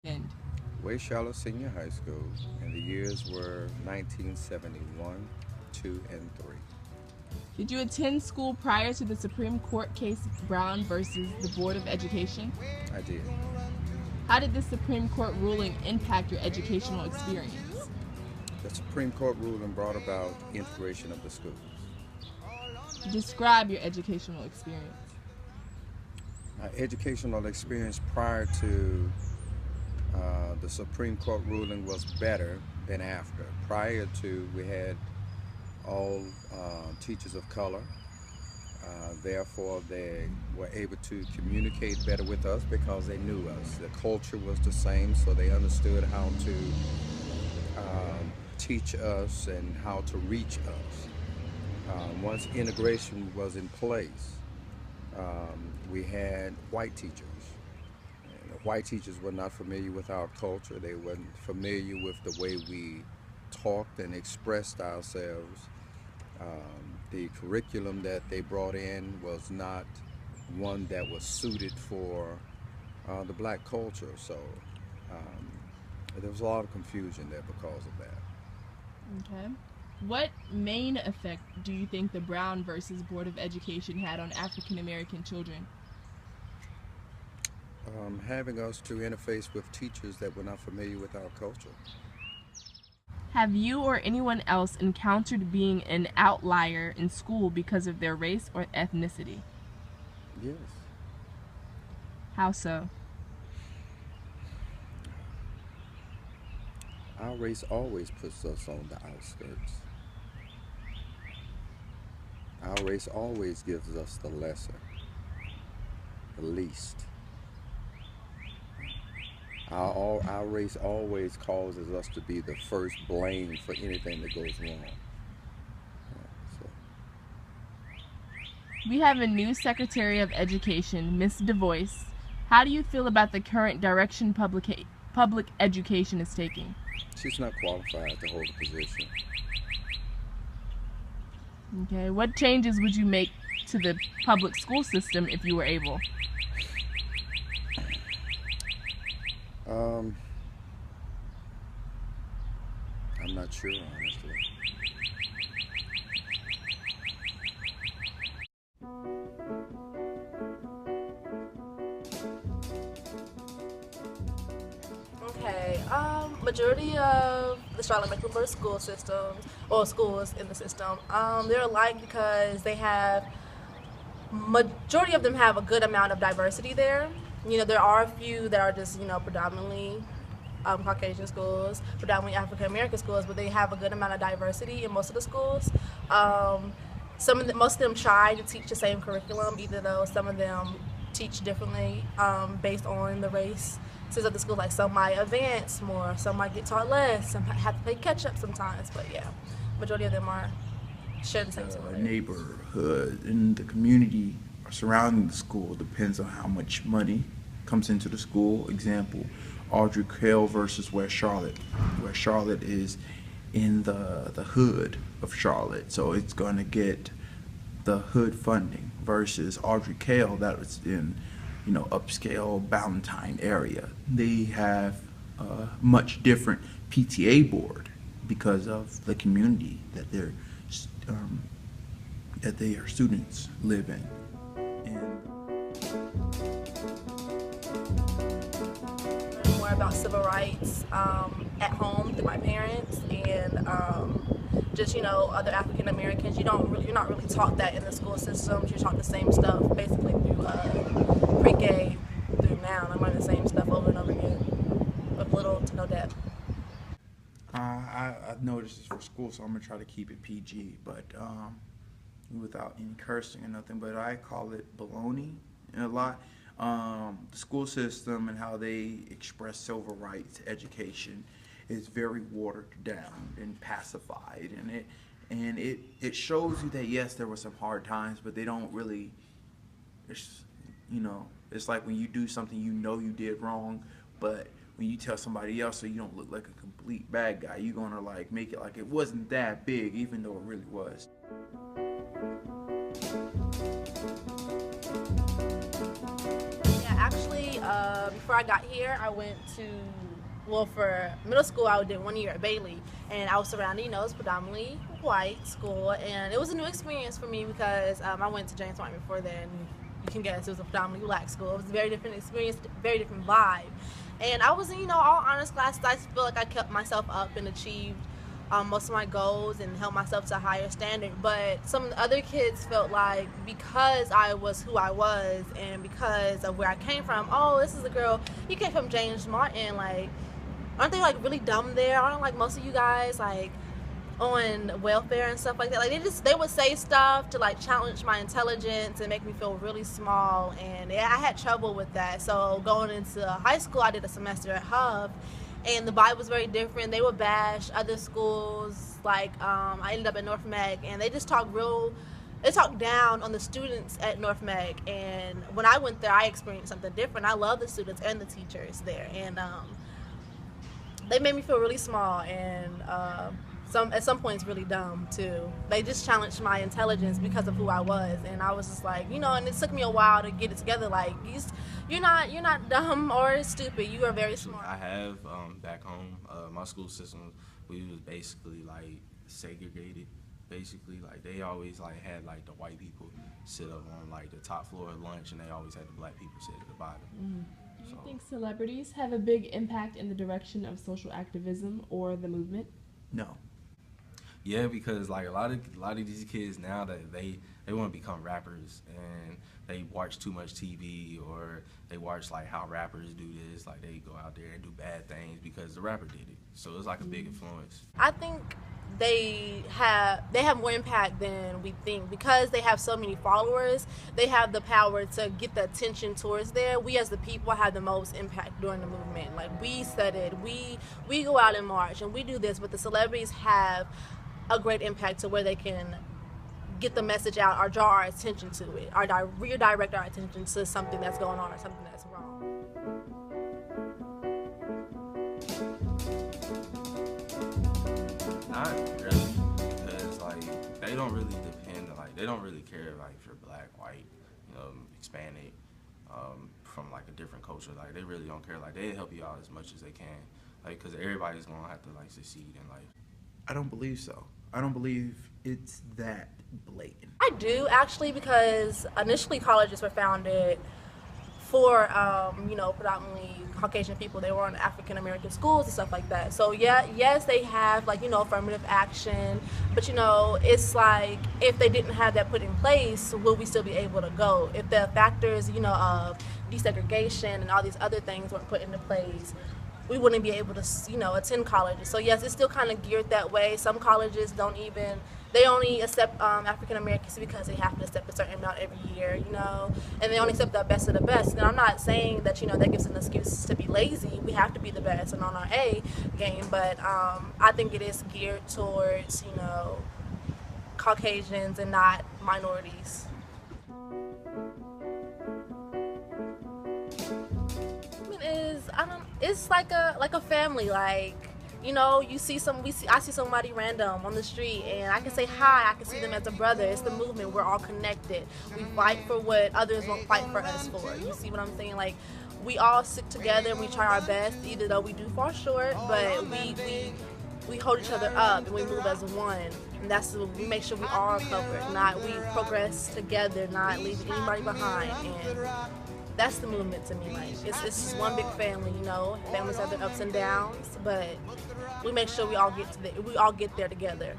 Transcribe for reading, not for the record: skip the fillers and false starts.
And West Charlotte Senior High School, and the years were 1971, 2, and 3. did you attend school prior to the Supreme Court case Brown versus the Board of Education? I did. How did the Supreme Court ruling impact your educational experience? The Supreme Court ruling brought about integration of the schools. Describe your educational experience. My educational experience prior to the Supreme Court ruling was better than after. Prior to, we had all teachers of color. Therefore, they were able to communicate better with us because they knew us. The culture was the same, so they understood how to teach us and how to reach us. Once integration was in place, we had white teachers. And the white teachers were not familiar with our culture. They weren't familiar with the way we talked and expressed ourselves. The curriculum that they brought in was not one that was suited for the black culture. So there was a lot of confusion there because of that. Okay. What main effect do you think the Brown versus Board of Education had on African American children? Having us to interface with teachers that were not familiar with our culture. Have you or anyone else encountered being an outlier in school because of their race or ethnicity? Yes. How so? Our race always puts us on the outskirts. Our race always gives us the lesser, the least. Our race always causes us to be the first blame for anything that goes wrong. So, We have a new Secretary of Education, Ms. DeVoice. How do you feel about the current direction public education is taking? she's not qualified to hold the position. Okay, what changes would you make to the public school system if you were able? I'm not sure, honestly. Okay, majority of the Charlotte Mecklenburg school systems, or schools in the system, they're alike because they have, majority of them have a good amount of diversity there. You know, there are a few that are just, predominantly Caucasian schools, predominantly African American schools, but they have a good amount of diversity in most of the schools. Most of them try to teach the same curriculum, even though some of them teach differently based on the race. Since of the school, like some might advance more, some might get taught less, some have to play catch up sometimes. But yeah, majority of them are share the same similarities. Neighborhood and the community surrounding the school depends on how much money comes into the school. Example, Audrey Cale versus West Charlotte. West Charlotte is in the hood of Charlotte, so it's going to get the hood funding versus Audrey Cale that was in upscale Ballantyne area. They have a much different PTA board because of the community that their students live in. More about civil rights at home through my parents and just other African Americans. You're not really taught that in the school systems. You're taught the same stuff basically through pre-K through now. I'm learning the same stuff over and over again with little to no depth. I've noticed this for school, so I'm gonna try to keep it PG, but without any cursing or nothing. But I call it baloney a lot. The school system and how they express civil rights education is very watered down and pacified, and it shows you that yes, there were some hard times, but they don't really. It's like when you do something you did wrong, but when you tell somebody else so you don't look like a complete bad guy, you're gonna make it like it wasn't that big, even though it really was. Yeah, actually, before I got here, I went to, well, for middle school, I did 1 year at Bailey, and I was surrounded, it's predominantly white school, and it was a new experience for me because I went to James Martin before then. You can guess it was a predominantly black school. It was a very different experience, very different vibe. And I was in, all honors classes. I feel like I kept myself up and achieved most of my goals and held myself to a higher standard. But some of the other kids felt like because I was who I was and because of where I came from, oh, this is a girl, you came from James Martin, like, aren't they like really dumb there? Aren't like most of you guys like on welfare and stuff like that? Like they would say stuff to like challenge my intelligence and make me feel really small, and I had trouble with that. So going into high school, I did a semester at Hub, and the vibe was very different. They would bash other schools. Like I ended up at North Meg, and they just talked down on the students at North Meg. And when I went there, I experienced something different. I love the students and the teachers there, and they made me feel really small, and at some points really dumb too. They just challenged my intelligence because of who I was, and I was just like, and it took me a while to get it together. Like, you're not dumb or stupid. You are very smart. I have back home, my school system, we was basically like segregated. Basically, like they always like had like the white people sit up on like the top floor of lunch, and they always had the black people sit at the bottom. Mm-hmm. Do you think celebrities have a big impact in the direction of social activism or the movement? No. Yeah, because like a lot of these kids now that they want to become rappers, and they watch too much TV, or they watch like how rappers do this, like they go out there and do bad things because the rapper did it. So it's like a big influence. I think they have more impact than we think because they have so many followers. They have the power to get the attention towards there. We as the people have the most impact during the movement. Like we said it, we go out and march and we do this, but the celebrities have a great impact to where they can get the message out or draw our attention to it, or redirect our attention to something that's going on or something that's wrong. Not really, because like they don't really depend, like they don't really care like if you're black, white, Hispanic, from like a different culture. Like they really don't care. Like they help you out as much as they can, like because everybody's gonna have to like succeed in life. I don't believe so. I don't believe it's that blatant. I do actually, because initially colleges were founded for predominantly Caucasian people. They were on African American schools and stuff like that. So yes, they have like affirmative action, but it's like if they didn't have that put in place, will we still be able to go? If the factors of desegregation and all these other things weren't put into place, we wouldn't be able to attend colleges. So yes, it's still kind of geared that way. Some colleges they only accept African Americans because they have to accept a certain amount every year, and they only accept the best of the best. And I'm not saying that that gives an excuse to be lazy. We have to be the best and on our A game, but I think it is geared towards Caucasians and not minorities. It's like a family. Like I see somebody random on the street and I can say hi. I can see them as a brother. It's the movement. We're all connected. We fight for what others won't fight for us for. You see what I'm saying? Like we all stick together and we try our best, even though we do fall short. But we hold each other up and we move as one. And we make sure we all are covered. We progress together, not leaving anybody behind. And that's the movement to me. Like it's just one big family, Families have their ups and downs, but we make sure we all get there together.